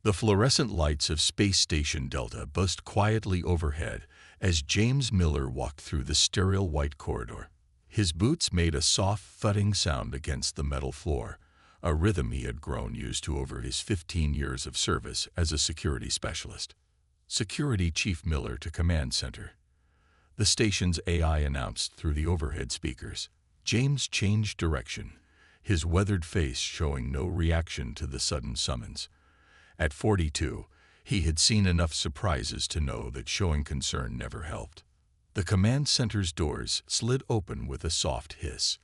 The fluorescent lights of Space Station Delta buzzed quietly overhead as James Miller walked through the sterile white corridor. His boots made a soft thudding sound against the metal floor, a rhythm he had grown used to over his 15 years of service as a security specialist. Security Chief Miller to Command Center. The station's AI announced through the overhead speakers. James changed direction, his weathered face showing no reaction to the sudden summons. At 42, he had seen enough surprises to know that showing concern never helped. The command center's doors slid open with a soft hiss.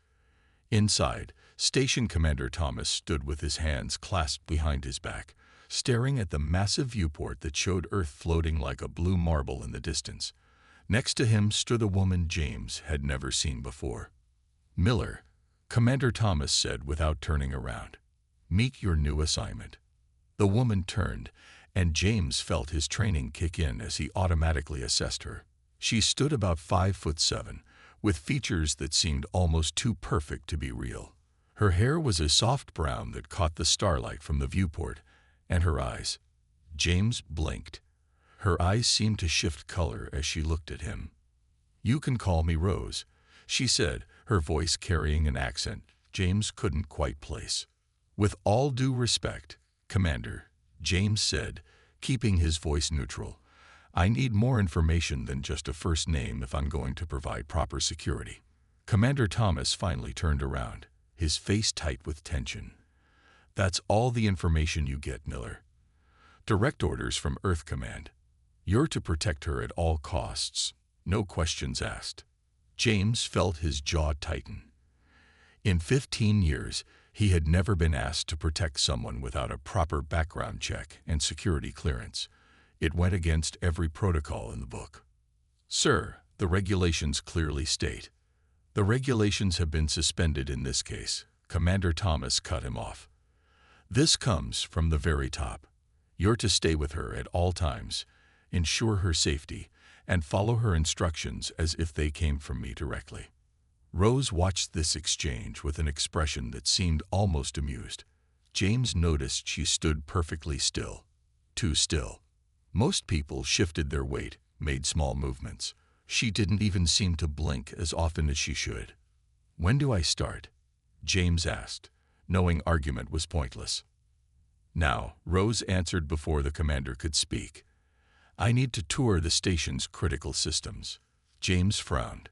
Inside, Station Commander Thomas stood with his hands clasped behind his back, staring at the massive viewport that showed Earth floating like a blue marble in the distance. Next to him stood a woman James had never seen before. "Miller," Commander Thomas said without turning around. "Meet your new assignment." The woman turned, and James felt his training kick in as he automatically assessed her. She stood about 5'7", with features that seemed almost too perfect to be real. Her hair was a soft brown that caught the starlight from the viewport, and her eyes. James blinked. Her eyes seemed to shift color as she looked at him. "You can call me Rose," she said, her voice carrying an accent James couldn't quite place. "With all due respect, Commander," James said, keeping his voice neutral, "I need more information than just a first name if I'm going to provide proper security." Commander Thomas finally turned around, his face tight with tension. "That's all the information you get, Miller. Direct orders from Earth Command. You're to protect her at all costs, no questions asked." James felt his jaw tighten. In 15 years, he had never been asked to protect someone without a proper background check and security clearance. It went against every protocol in the book. "Sir, the regulations clearly state." "The regulations have been suspended in this case," Commander Thomas cut him off. "This comes from the very top. You're to stay with her at all times, ensure her safety, and follow her instructions as if they came from me directly." Rose watched this exchange with an expression that seemed almost amused. James noticed she stood perfectly still. Too still. Most people shifted their weight, made small movements. She didn't even seem to blink as often as she should. "When do I start?" James asked, knowing argument was pointless. "Now," Rose answered before the commander could speak. "I need to tour the station's critical systems." James frowned.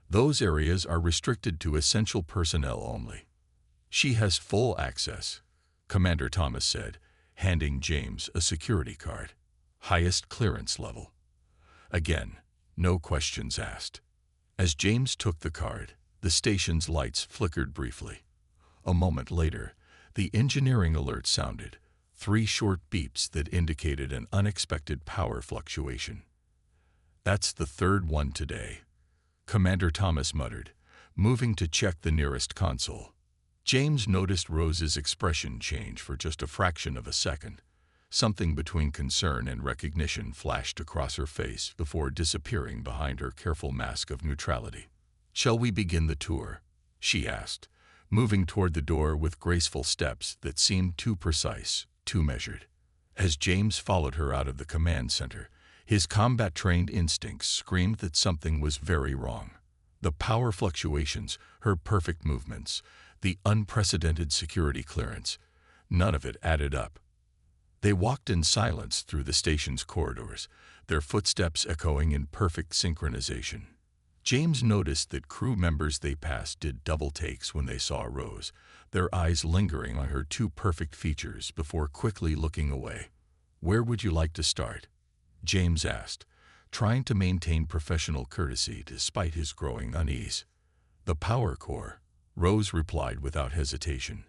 "Those areas are restricted to essential personnel only." "She has full access," Commander Thomas said, handing James a security card. "Highest clearance level." Again, no questions asked. As James took the card, the station's lights flickered briefly. A moment later, the engineering alert sounded, 3 short beeps that indicated an unexpected power fluctuation. "That's the third one today," Commander Thomas muttered, moving to check the nearest console. James noticed Rose's expression change for just a fraction of a second. Something between concern and recognition flashed across her face before disappearing behind her careful mask of neutrality. "Shall we begin the tour?" she asked, moving toward the door with graceful steps that seemed too precise, too measured. As James followed her out of the command center, his combat-trained instincts screamed that something was very wrong. The power fluctuations, her perfect movements, the unprecedented security clearance, none of it added up. They walked in silence through the station's corridors, their footsteps echoing in perfect synchronization. James noticed that crew members they passed did double takes when they saw Rose, their eyes lingering on her 2 perfect features before quickly looking away. "Where would you like to start?" James asked, trying to maintain professional courtesy despite his growing unease. "The power core," Rose replied without hesitation.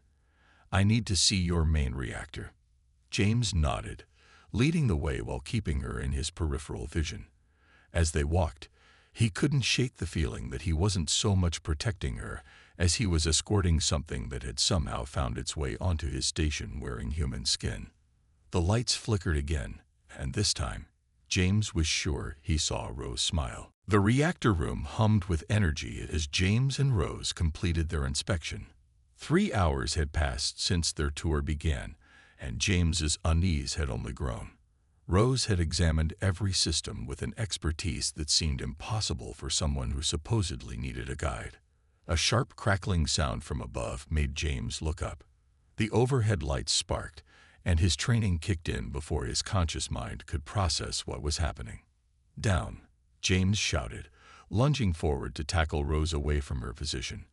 "I need to see your main reactor." James nodded, leading the way while keeping her in his peripheral vision. As they walked, he couldn't shake the feeling that he wasn't so much protecting her as he was escorting something that had somehow found its way onto his station wearing human skin. The lights flickered again, and this time, James was sure he saw Rose smile. The reactor room hummed with energy as James and Rose completed their inspection. 3 hours had passed since their tour began, and James's unease had only grown. Rose had examined every system with an expertise that seemed impossible for someone who supposedly needed a guide. A sharp crackling sound from above made James look up. The overhead lights sparked, and his training kicked in before his conscious mind could process what was happening. "Down!" James shouted, lunging forward to tackle Rose away from her position.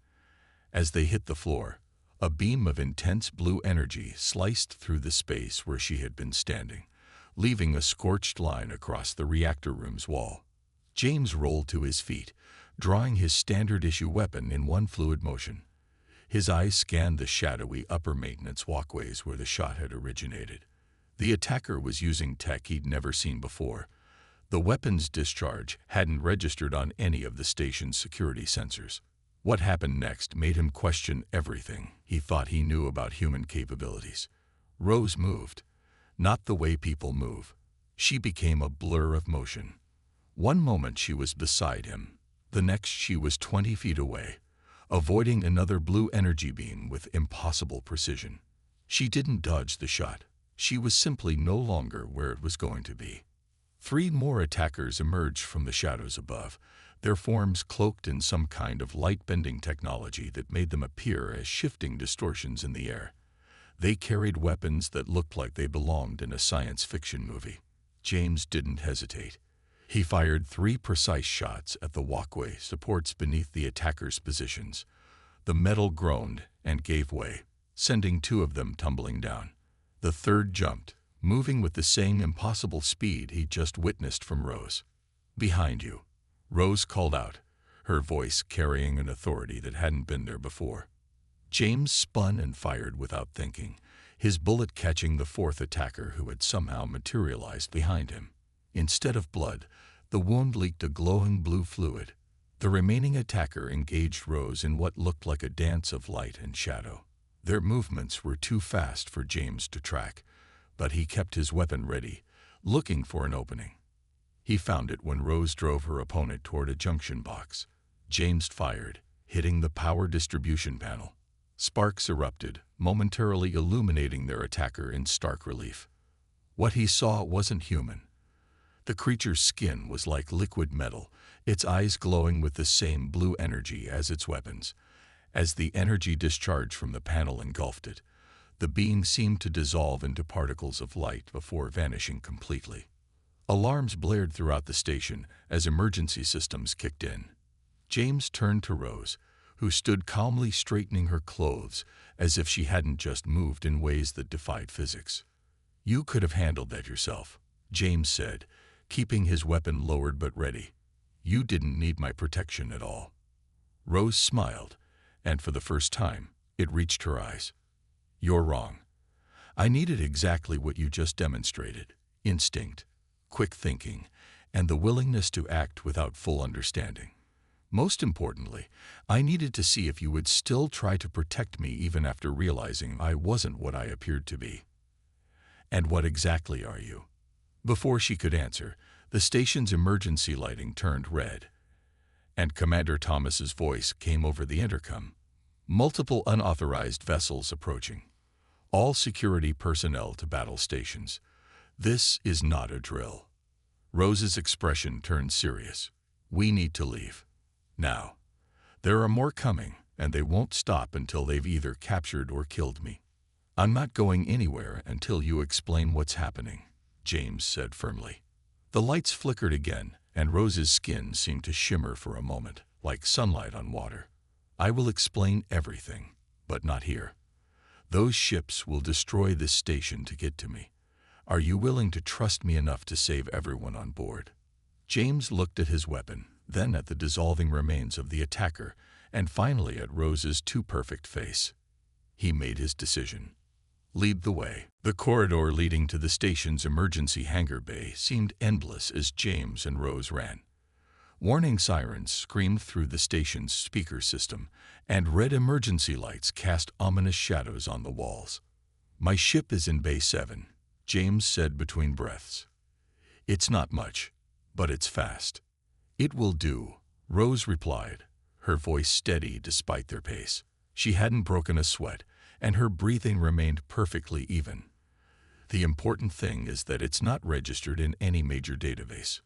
As they hit the floor, a beam of intense blue energy sliced through the space where she had been standing, leaving a scorched line across the reactor room's wall. James rolled to his feet, drawing his standard-issue weapon in one fluid motion. His eyes scanned the shadowy upper-maintenance walkways where the shot had originated. The attacker was using tech he'd never seen before. The weapon's discharge hadn't registered on any of the station's security sensors. What happened next made him question everything he thought he knew about human capabilities. Rose moved, not the way people move. She became a blur of motion. One moment she was beside him, the next she was 20 feet away, avoiding another blue energy beam with impossible precision. She didn't dodge the shot. She was simply no longer where it was going to be. 3 more attackers emerged from the shadows above, their forms cloaked in some kind of light-bending technology that made them appear as shifting distortions in the air. They carried weapons that looked like they belonged in a science fiction movie. James didn't hesitate. He fired 3 precise shots at the walkway supports beneath the attackers' positions. The metal groaned and gave way, sending 2 of them tumbling down. The third jumped, moving with the same impossible speed he'd just witnessed from Rose. "Behind you," Rose called out, her voice carrying an authority that hadn't been there before. James spun and fired without thinking, his bullet catching the 4th attacker who had somehow materialized behind him. Instead of blood, the wound leaked a glowing blue fluid. The remaining attacker engaged Rose in what looked like a dance of light and shadow. Their movements were too fast for James to track, but he kept his weapon ready, looking for an opening. He found it when Rose drove her opponent toward a junction box. James fired, hitting the power distribution panel. Sparks erupted, momentarily illuminating their attacker in stark relief. What he saw wasn't human. The creature's skin was like liquid metal, its eyes glowing with the same blue energy as its weapons. As the energy discharged from the panel engulfed it, the being seemed to dissolve into particles of light before vanishing completely. Alarms blared throughout the station as emergency systems kicked in. James turned to Rose, who stood calmly straightening her clothes as if she hadn't just moved in ways that defied physics. "You could have handled that yourself," James said, keeping his weapon lowered but ready. "You didn't need my protection at all." Rose smiled, and for the first time, it reached her eyes. "You're wrong. I needed exactly what you just demonstrated: instinct, quick thinking, and the willingness to act without full understanding. Most importantly, I needed to see if you would still try to protect me even after realizing I wasn't what I appeared to be." "And what exactly are you?" Before she could answer, the station's emergency lighting turned red, and Commander Thomas's voice came over the intercom. "Multiple unauthorized vessels approaching. All security personnel to battle stations. This is not a drill." Rose's expression turned serious. "We need to leave. Now. There are more coming, and they won't stop until they've either captured or killed me." "I'm not going anywhere until you explain what's happening," James said firmly. The lights flickered again, and Rose's skin seemed to shimmer for a moment, like sunlight on water. "I will explain everything, but not here. Those ships will destroy this station to get to me. Are you willing to trust me enough to save everyone on board?" James looked at his weapon, then at the dissolving remains of the attacker, and finally at Rose's too-perfect face. He made his decision. "Lead the way." The corridor leading to the station's emergency hangar bay seemed endless as James and Rose ran. Warning sirens screamed through the station's speaker system, and red emergency lights cast ominous shadows on the walls. "My ship is in Bay 7, James said between breaths. "It's not much, but it's fast." "It will do," Rose replied, her voice steady despite their pace. She hadn't broken a sweat, and her breathing remained perfectly even. The important thing is that it's not registered in any major database.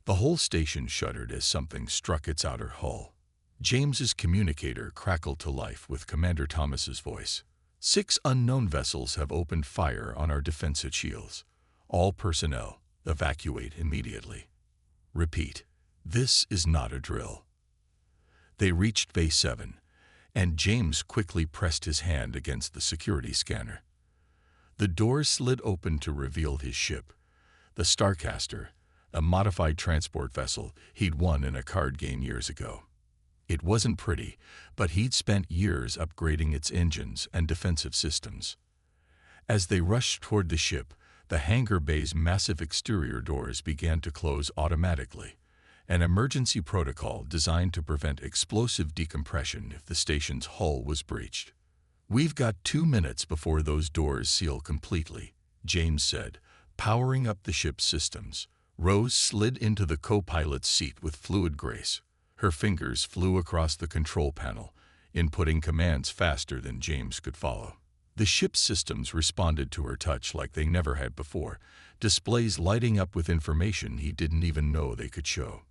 The whole station shuddered as something struck its outer hull. James's communicator crackled to life with Commander Thomas's voice. 6 unknown vessels have opened fire on our defensive shields. All personnel, evacuate immediately. Repeat, this is not a drill. They reached Bay 7, and James quickly pressed his hand against the security scanner. The doors slid open to reveal his ship, the Starcaster, a modified transport vessel he'd won in a card game years ago. It wasn't pretty, but he'd spent years upgrading its engines and defensive systems. As they rushed toward the ship, the hangar bay's massive exterior doors began to close automatically, an emergency protocol designed to prevent explosive decompression if the station's hull was breached. "We've got 2 minutes before those doors seal completely," James said, powering up the ship's systems. Rose slid into the co-pilot's seat with fluid grace. Her fingers flew across the control panel, inputting commands faster than James could follow. The ship's systems responded to her touch like they never had before, displays lighting up with information he didn't even know they could show.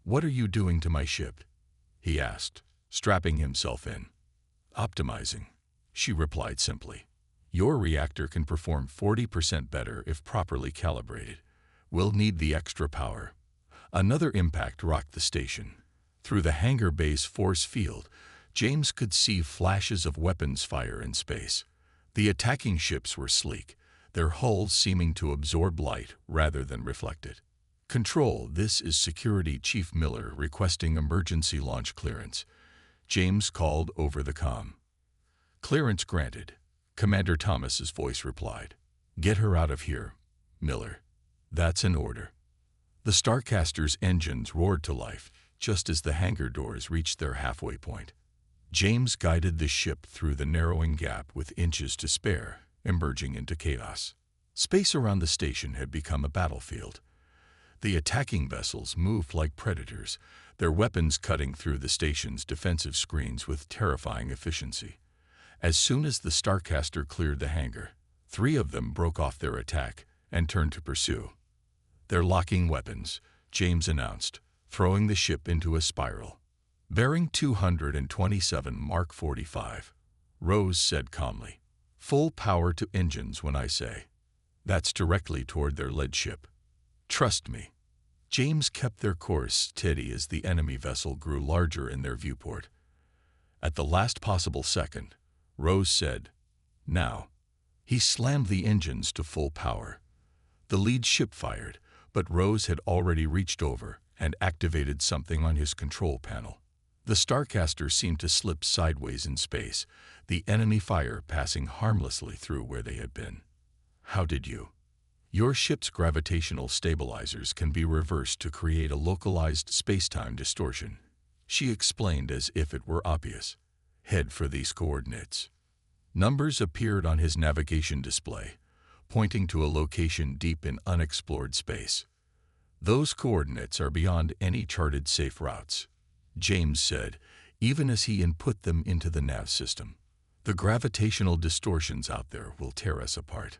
"What are you doing to my ship?" he asked, strapping himself in. "Optimizing," she replied simply. "Your reactor can perform 40% better if properly calibrated. We'll need the extra power." Another impact rocked the station. Through the hangar bay's force field, James could see flashes of weapons fire in space. The attacking ships were sleek, their hulls seeming to absorb light rather than reflect it. "Control, this is Security Chief Miller requesting emergency launch clearance," James called over the comm. "Clearance granted," Commander Thomas's voice replied. "Get her out of here, Miller. That's an order." The Starcaster's engines roared to life just as the hangar doors reached their halfway point. James guided the ship through the narrowing gap with inches to spare, emerging into chaos. Space around the station had become a battlefield. The attacking vessels moved like predators, their weapons cutting through the station's defensive screens with terrifying efficiency. As soon as the Starcaster cleared the hangar, 3 of them broke off their attack and turned to pursue. "They're locking weapons," James announced, throwing the ship into a spiral. "Bearing 227 Mark 45, Rose said calmly. "Full power to engines when I say. That's directly toward their lead ship. Trust me." James kept their course steady as the enemy vessel grew larger in their viewport. At the last possible second, Rose said, "Now." He slammed the engines to full power. The lead ship fired, but Rose had already reached over and activated something on his control panel. The Starcaster seemed to slip sideways in space, the enemy fire passing harmlessly through where they had been. "How did you?" "Your ship's gravitational stabilizers can be reversed to create a localized space-time distortion," she explained as if it were obvious. "Head for these coordinates." Numbers appeared on his navigation display, pointing to a location deep in unexplored space. "Those coordinates are beyond any charted safe routes," James said, even as he input them into the nav system. "The gravitational distortions out there will tear us apart."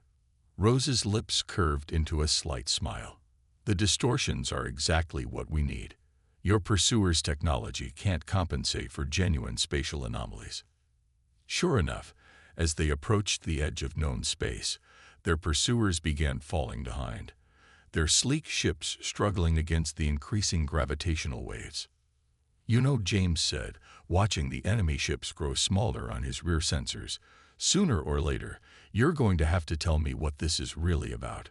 Rose's lips curved into a slight smile. "The distortions are exactly what we need. Your pursuer's technology can't compensate for genuine spatial anomalies." Sure enough, as they approached the edge of known space, their pursuers began falling behind, their sleek ships struggling against the increasing gravitational waves. "You know," James said, watching the enemy ships grow smaller on his rear sensors, "sooner or later, you're going to have to tell me what this is really about."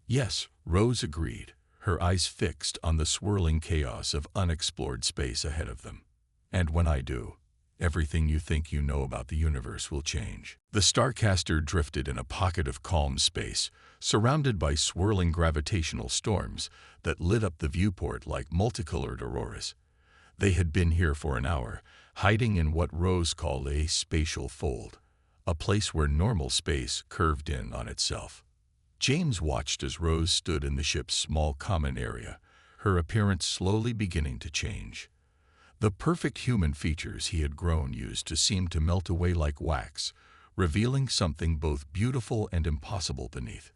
"Yes," Rose agreed, her eyes fixed on the swirling chaos of unexplored space ahead of them. "And when I do, everything you think you know about the universe will change." The Starcaster drifted in a pocket of calm space, surrounded by swirling gravitational storms that lit up the viewport like multicolored auroras. They had been here for an hour, hiding in what Rose called a spatial fold, a place where normal space curved in on itself. James watched as Rose stood in the ship's small common area, her appearance slowly beginning to change. The perfect human features he had grown used to seem to melt away like wax, revealing something both beautiful and impossible beneath.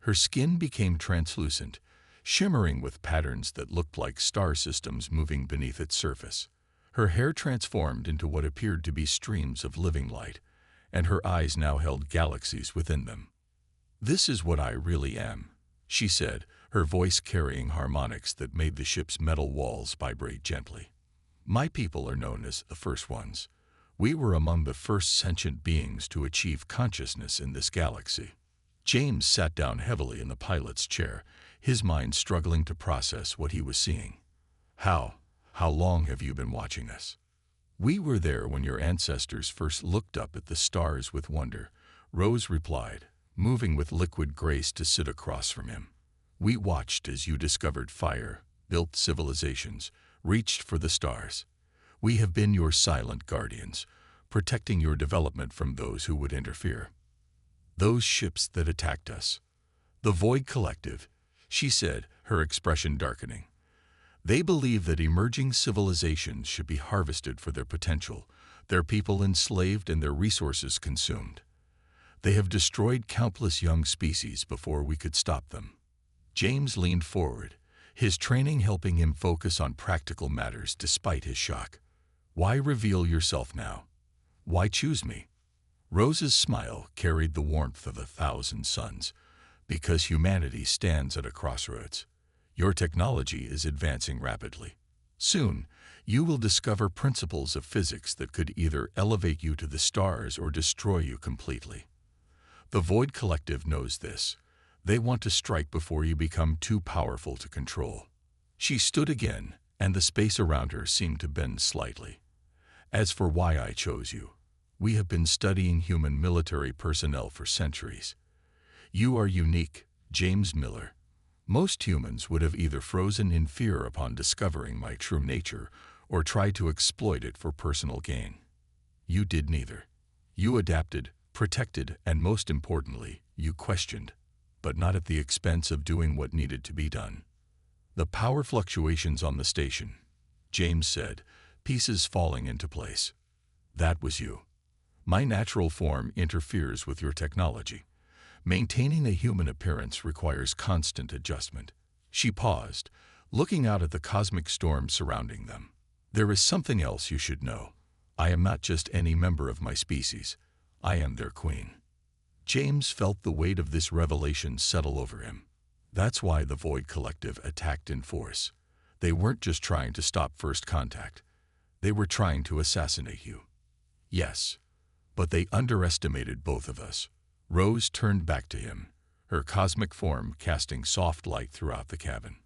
Her skin became translucent, shimmering with patterns that looked like star systems moving beneath its surface. Her hair transformed into what appeared to be streams of living light, and her eyes now held galaxies within them. "This is what I really am," she said, her voice carrying harmonics that made the ship's metal walls vibrate gently. "My people are known as the First Ones. We were among the first sentient beings to achieve consciousness in this galaxy." James sat down heavily in the pilot's chair, his mind struggling to process what he was seeing. How long have you been watching us?" "We were there when your ancestors first looked up at the stars with wonder," Rose replied, moving with liquid grace to sit across from him. "We watched as you discovered fire, built civilizations, reached for the stars. We have been your silent guardians, protecting your development from those who would interfere." "Those ships that attacked us. The Void Collective," she said, her expression darkening. "They believe that emerging civilizations should be harvested for their potential, their people enslaved and their resources consumed. They have destroyed countless young species before we could stop them." James leaned forward, his training helping him focus on practical matters despite his shock. "Why reveal yourself now? Why choose me?" Rose's smile carried the warmth of 1,000 suns. "Because humanity stands at a crossroads. Your technology is advancing rapidly. Soon, you will discover principles of physics that could either elevate you to the stars or destroy you completely. The Void Collective knows this. They want to strike before you become too powerful to control." She stood again, and the space around her seemed to bend slightly. "As for why I chose you, we have been studying human military personnel for centuries. You are unique, James Miller. Most humans would have either frozen in fear upon discovering my true nature or tried to exploit it for personal gain. You did neither. You adapted, protected, and most importantly, you questioned, but not at the expense of doing what needed to be done." "The power fluctuations on the station," James said, pieces falling into place. "That was you. My natural form interferes with your technology. Maintaining a human appearance requires constant adjustment." She paused, looking out at the cosmic storm surrounding them. "There is something else you should know. I am not just any member of my species. I am their queen." James felt the weight of this revelation settle over him. That's why the Void Collective attacked in force. They weren't just trying to stop first contact. They were trying to assassinate you. "Yes, but they underestimated both of us." Rose turned back to him, her cosmic form casting soft light throughout the cabin.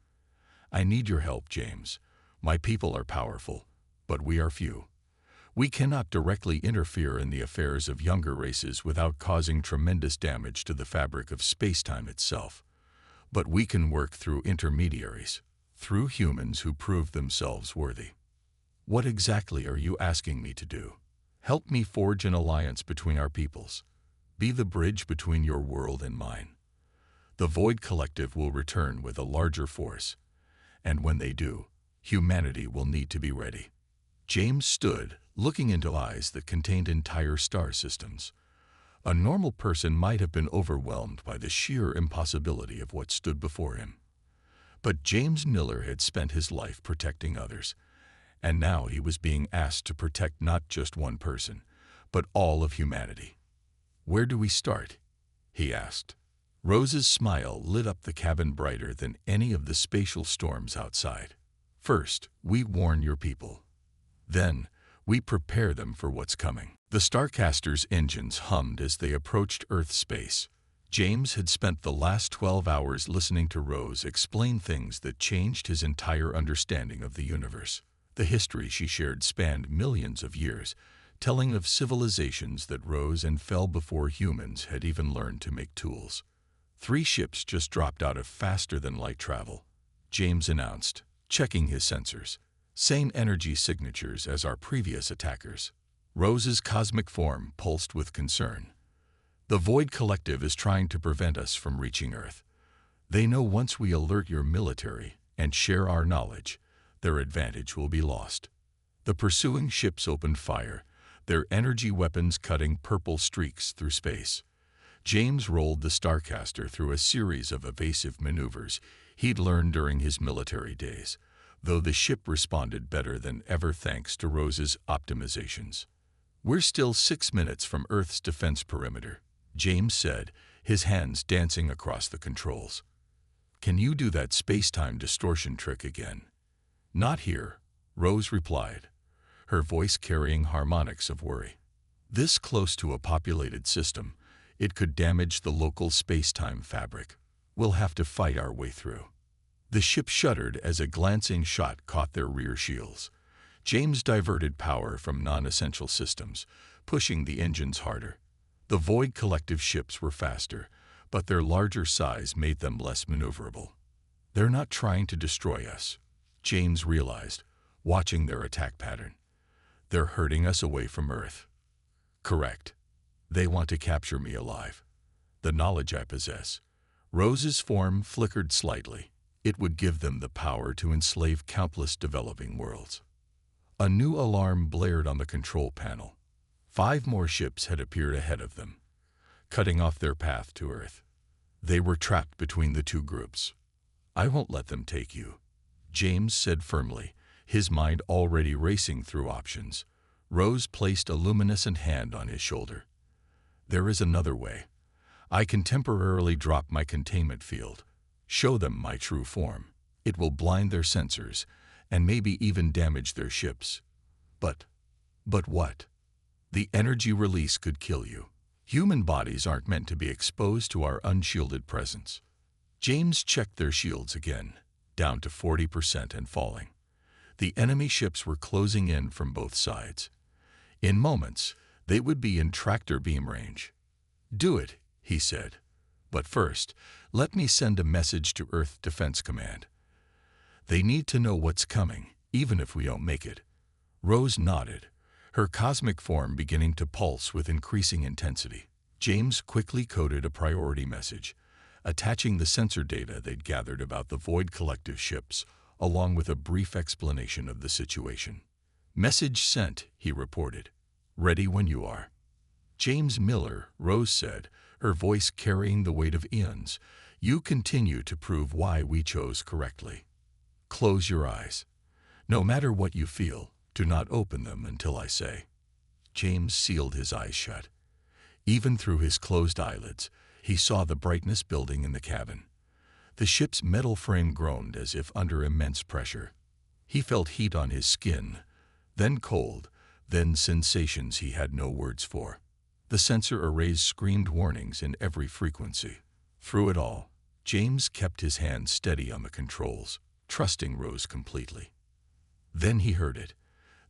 "I need your help, James. My people are powerful, but we are few. We cannot directly interfere in the affairs of younger races without causing tremendous damage to the fabric of space-time itself. But we can work through intermediaries, through humans who prove themselves worthy." "What exactly are you asking me to do?" "Help me forge an alliance between our peoples. Be the bridge between your world and mine. The Void Collective will return with a larger force, and when they do, humanity will need to be ready." James stood, looking into eyes that contained entire star systems. A normal person might have been overwhelmed by the sheer impossibility of what stood before him. But James Miller had spent his life protecting others, and now he was being asked to protect not just one person, but all of humanity. "Where do we start?" he asked. Rose's smile lit up the cabin brighter than any of the spatial storms outside. "First, we warn your people. Then, we prepare them for what's coming." The Starcaster's engines hummed as they approached Earth space. James had spent the last 12 hours listening to Rose explain things that changed his entire understanding of the universe. The history she shared spanned millions of years, telling of civilizations that rose and fell before humans had even learned to make tools. 3 ships just dropped out of faster-than-light travel, James announced, checking his sensors. "Same energy signatures as our previous attackers." Rose's cosmic form pulsed with concern. "The Void Collective is trying to prevent us from reaching Earth. They know once we alert your military and share our knowledge, their advantage will be lost." The pursuing ships opened fire, their energy weapons cutting purple streaks through space. James rolled the Starcaster through a series of evasive maneuvers he'd learned during his military days, though the ship responded better than ever thanks to Rose's optimizations. "We're still 6 minutes from Earth's defense perimeter," James said, his hands dancing across the controls. "Can you do that space-time distortion trick again?" "Not here," Rose replied, her voice carrying harmonics of worry. "This close to a populated system, it could damage the local space-time fabric. We'll have to fight our way through." The ship shuddered as a glancing shot caught their rear shields. James diverted power from non-essential systems, pushing the engines harder. The Void Collective ships were faster, but their larger size made them less maneuverable. "They're not trying to destroy us," James realized, watching their attack pattern. "They're herding us away from Earth." "Correct. They want to capture me alive. The knowledge I possess." Rose's form flickered slightly. It would give them the power to enslave countless developing worlds. A new alarm blared on the control panel. 5 more ships had appeared ahead of them, cutting off their path to Earth. They were trapped between the two groups. "I won't let them take you," James said firmly, his mind already racing through options. Rose placed a luminescent hand on his shoulder. "There is another way. I can temporarily drop my containment field, show them my true form. It will blind their sensors, and maybe even damage their ships. But what? The energy release could kill you. Human bodies aren't meant to be exposed to our unshielded presence." James checked their shields again, down to 40% and falling. The enemy ships were closing in from both sides. In moments, they would be in tractor beam range. "Do it," he said. "But first, let me send a message to Earth Defense Command. They need to know what's coming, even if we don't make it." Rose nodded, her cosmic form beginning to pulse with increasing intensity. James quickly coded a priority message, attaching the sensor data they'd gathered about the Void Collective ships, along with a brief explanation of the situation. "Message sent," he reported. "Ready when you are." "James Miller," Rose said, her voice carrying the weight of eons, "you continue to prove why we chose correctly. Close your eyes. No matter what you feel, do not open them until I say." James sealed his eyes shut. Even through his closed eyelids, he saw the brightness building in the cabin. The ship's metal frame groaned as if under immense pressure. He felt heat on his skin, then cold, then sensations he had no words for. The sensor arrays screamed warnings in every frequency. Through it all, James kept his hand steady on the controls, trusting Rose completely. Then he heard it,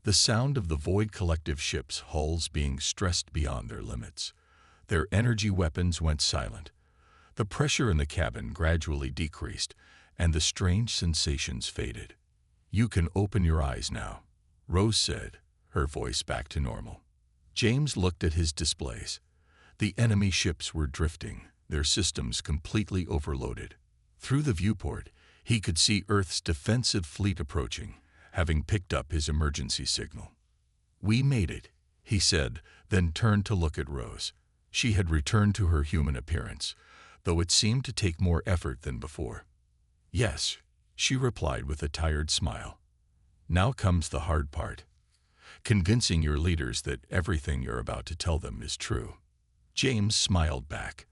the sound of the Void Collective ships' hulls being stressed beyond their limits. Their energy weapons went silent. The pressure in the cabin gradually decreased, and the strange sensations faded. "You can open your eyes now," Rose said, her voice back to normal. James looked at his displays. The enemy ships were drifting, their systems completely overloaded. Through the viewport, he could see Earth's defensive fleet approaching, having picked up his emergency signal. "We made it," he said, then turned to look at Rose. She had returned to her human appearance, though it seemed to take more effort than before. "Yes," she replied with a tired smile. "Now comes the hard part. Convincing your leaders that everything you're about to tell them is true." James smiled back.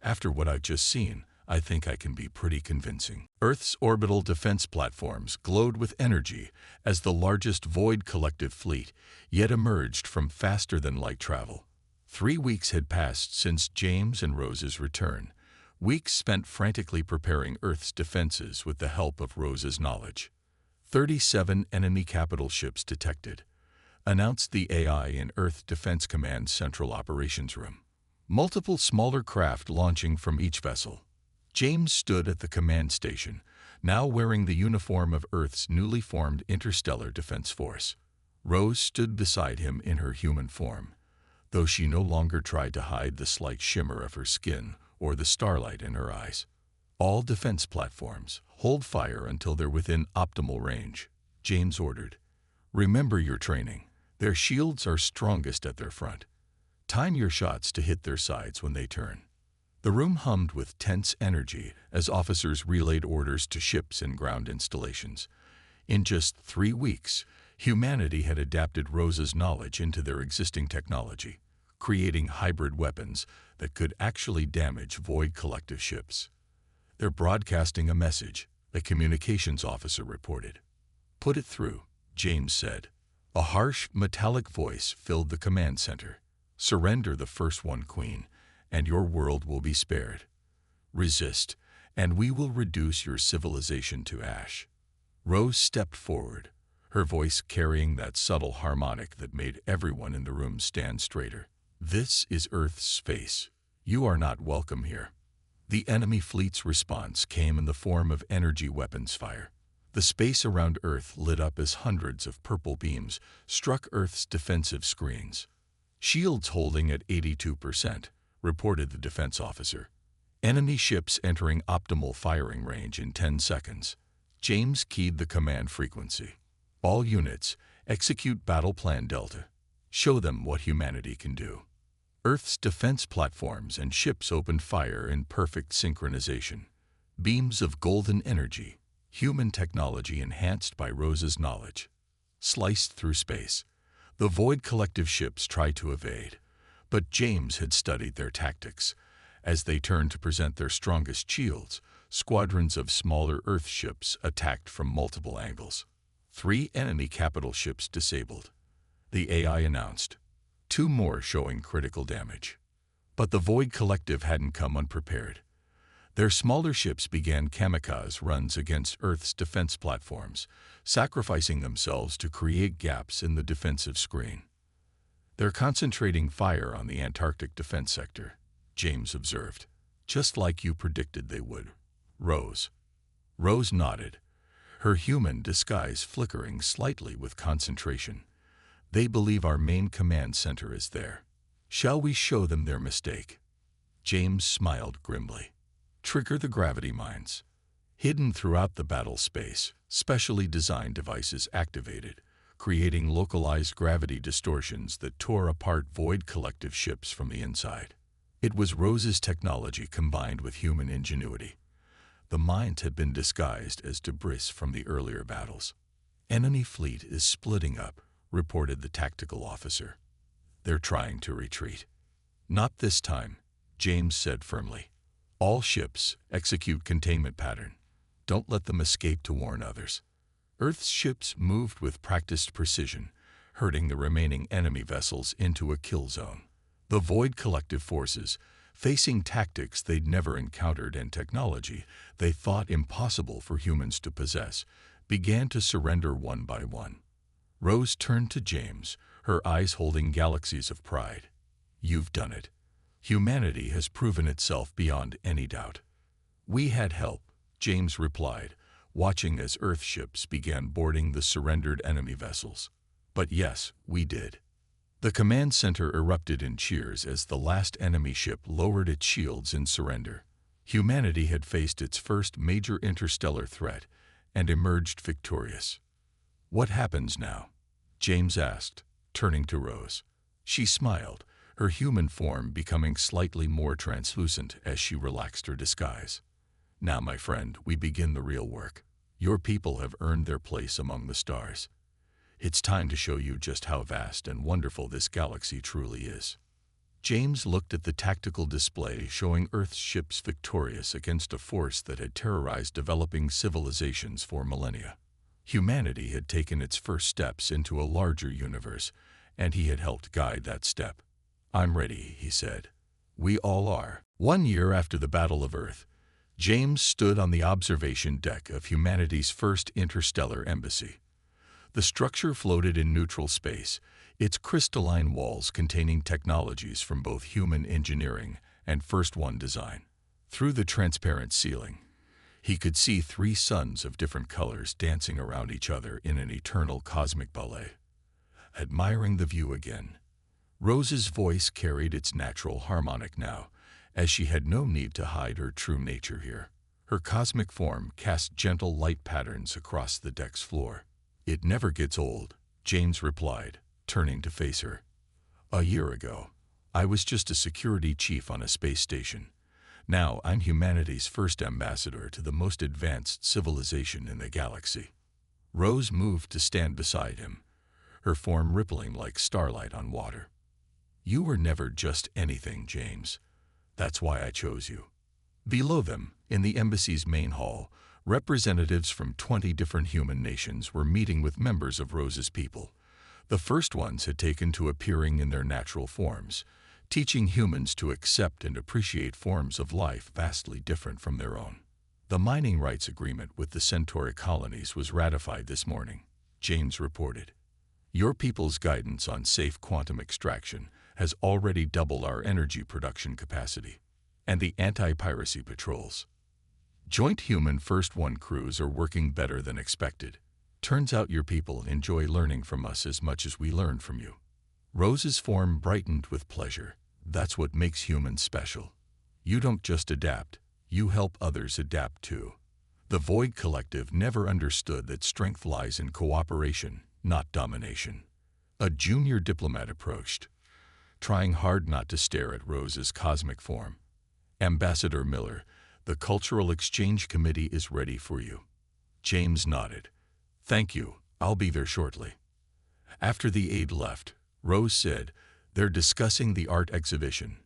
"After what I've just seen, I think I can be pretty convincing." Earth's orbital defense platforms glowed with energy as the largest Void Collective fleet yet emerged from faster-than-light travel. 3 weeks had passed since James and Rose's return, weeks spent frantically preparing Earth's defenses with the help of Rose's knowledge. 37 enemy capital ships detected, announced the AI in Earth Defense Command's Central Operations Room. Multiple smaller craft launching from each vessel. James stood at the command station, now wearing the uniform of Earth's newly formed Interstellar Defense Force. Rose stood beside him in her human form, though she no longer tried to hide the slight shimmer of her skin or the starlight in her eyes. "All defense platforms, hold fire until they're within optimal range," James ordered. "Remember your training. Their shields are strongest at their front. Time your shots to hit their sides when they turn." The room hummed with tense energy as officers relayed orders to ships and ground installations. In just 3 weeks, humanity had adapted Rose's knowledge into their existing technology, creating hybrid weapons that could actually damage Void Collective ships. "They're broadcasting a message," a communications officer reported. "Put it through," James said. A harsh, metallic voice filled the command center. "Surrender the First One, Queen, and your world will be spared. Resist, and we will reduce your civilization to ash." Rose stepped forward, her voice carrying that subtle harmonic that made everyone in the room stand straighter. "This is Earth's space. You are not welcome here." The enemy fleet's response came in the form of energy weapons fire. The space around Earth lit up as hundreds of purple beams struck Earth's defensive screens. "Shields holding at 82%, reported the defense officer. "Enemy ships entering optimal firing range in 10 seconds. James keyed the command frequency. "All units, execute Battle Plan Delta. Show them what humanity can do." Earth's defense platforms and ships opened fire in perfect synchronization. Beams of golden energy, human technology enhanced by Rose's knowledge, sliced through space. The Void Collective ships tried to evade, but James had studied their tactics. As they turned to present their strongest shields, squadrons of smaller Earth ships attacked from multiple angles. 3 enemy capital ships disabled, the AI announced. 2 more showing critical damage. But the Void Collective hadn't come unprepared. Their smaller ships began kamikaze runs against Earth's defense platforms, sacrificing themselves to create gaps in the defensive screen. "They're concentrating fire on the Antarctic defense sector," James observed. "Just like you predicted they would." Rose nodded, her human disguise flickering slightly with concentration. "They believe our main command center is there. Shall we show them their mistake?" James smiled grimly. "Trigger the gravity mines." Hidden throughout the battle space, specially designed devices activated, creating localized gravity distortions that tore apart Void Collective ships from the inside. It was Rose's technology combined with human ingenuity. The mines had been disguised as debris from the earlier battles. "Enemy fleet is splitting up," reported the tactical officer. "They're trying to retreat." "Not this time," James said firmly. "All ships, execute containment pattern. Don't let them escape to warn others." Earth's ships moved with practiced precision, herding the remaining enemy vessels into a kill zone. The Void Collective forces, facing tactics they'd never encountered and technology they thought impossible for humans to possess, began to surrender one by one. Rose turned to James, her eyes holding galaxies of pride. "You've done it. Humanity has proven itself beyond any doubt." "We had help," James replied, watching as Earth ships began boarding the surrendered enemy vessels. "But yes, we did." The command center erupted in cheers as the last enemy ship lowered its shields in surrender. Humanity had faced its first major interstellar threat and emerged victorious. "What happens now?" James asked, turning to Rose. She smiled, her human form becoming slightly more translucent as she relaxed her disguise. "Now, my friend, we begin the real work. Your people have earned their place among the stars. It's time to show you just how vast and wonderful this galaxy truly is." James looked at the tactical display showing Earth's ships victorious against a force that had terrorized developing civilizations for millennia. Humanity had taken its first steps into a larger universe, and he had helped guide that step. "I'm ready," he said. "We all are." 1 year after the Battle of Earth, James stood on the observation deck of humanity's first interstellar embassy. The structure floated in neutral space, its crystalline walls containing technologies from both human engineering and First One design. Through the transparent ceiling, he could see 3 suns of different colors dancing around each other in an eternal cosmic ballet. Admiring the view again, Rose's voice carried its natural harmonic now, as she had no need to hide her true nature here. Her cosmic form cast gentle light patterns across the deck's floor. "It never gets old," James replied, turning to face her. "A year ago, I was just a security chief on a space station. Now I'm humanity's first ambassador to the most advanced civilization in the galaxy." Rose moved to stand beside him, her form rippling like starlight on water. "You were never just anything, James. That's why I chose you." Below them, in the embassy's main hall, representatives from 20 different human nations were meeting with members of Rose's people. The first ones had taken to appearing in their natural forms, teaching humans to accept and appreciate forms of life vastly different from their own. "The mining rights agreement with the Centauri colonies was ratified this morning," James reported. "Your people's guidance on safe quantum extraction has already doubled our energy production capacity. And the anti-piracy patrols. Joint Human First One crews are working better than expected. Turns out your people enjoy learning from us as much as we learn from you." Rose's form brightened with pleasure. "That's what makes humans special. You don't just adapt, you help others adapt too." The Void Collective never understood that strength lies in cooperation, not domination. A junior diplomat approached, trying hard not to stare at Rose's cosmic form. "Ambassador Miller, the Cultural Exchange Committee is ready for you." James nodded. "Thank you, I'll be there shortly." After the aide left, Rose said, "They're discussing the art exhibition."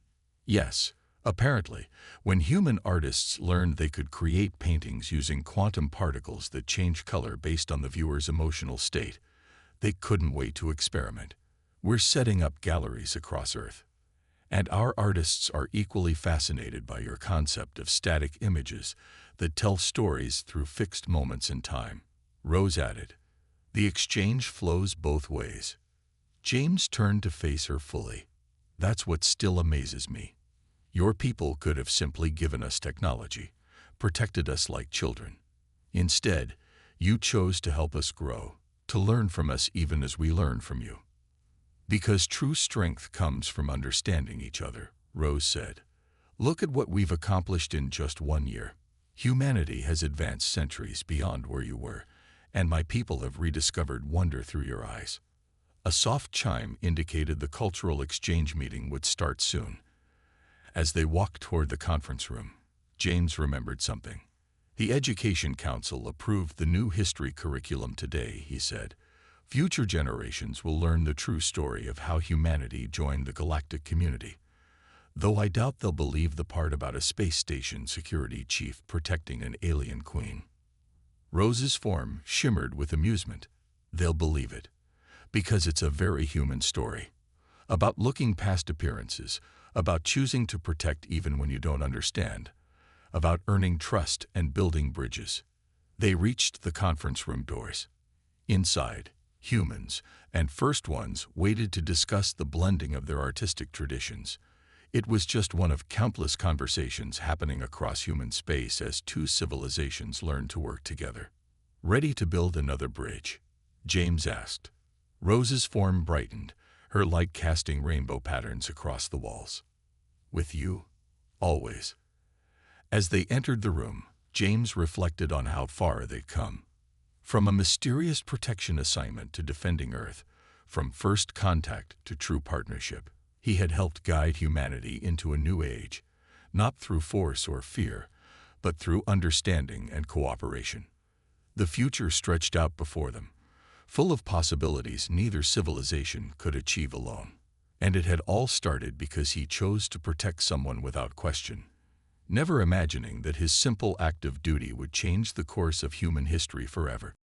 Yes, apparently, when human artists learned they could create paintings using quantum particles that change color based on the viewer's emotional state, they couldn't wait to experiment. "We're setting up galleries across Earth. And our artists are equally fascinated by your concept of static images that tell stories through fixed moments in time," Rose added. "The exchange flows both ways." James turned to face her fully. "That's what still amazes me. Your people could have simply given us technology, protected us like children. Instead, you chose to help us grow, to learn from us even as we learn from you." "Because true strength comes from understanding each other," Rose said. "Look at what we've accomplished in just 1 year. Humanity has advanced centuries beyond where you were, and my people have rediscovered wonder through your eyes." A soft chime indicated the cultural exchange meeting would start soon. As they walked toward the conference room, James remembered something. "The Education Council approved the new history curriculum today," he said. "Future generations will learn the true story of how humanity joined the galactic community. Though I doubt they'll believe the part about a space station security chief protecting an alien queen." Rose's form shimmered with amusement. "They'll believe it. Because it's a very human story. About looking past appearances, about choosing to protect even when you don't understand, about earning trust and building bridges." They reached the conference room doors. Inside, humans and First Ones waited to discuss the blending of their artistic traditions. It was just one of countless conversations happening across human space as two civilizations learned to work together. "Ready to build another bridge?" James asked. Rose's form brightened, her light casting rainbow patterns across the walls. "With you, always." As they entered the room, James reflected on how far they'd come. From a mysterious protection assignment to defending Earth, from first contact to true partnership, he had helped guide humanity into a new age, not through force or fear, but through understanding and cooperation. The future stretched out before them, full of possibilities neither civilization could achieve alone. And it had all started because he chose to protect someone without question, never imagining that his simple act of duty would change the course of human history forever.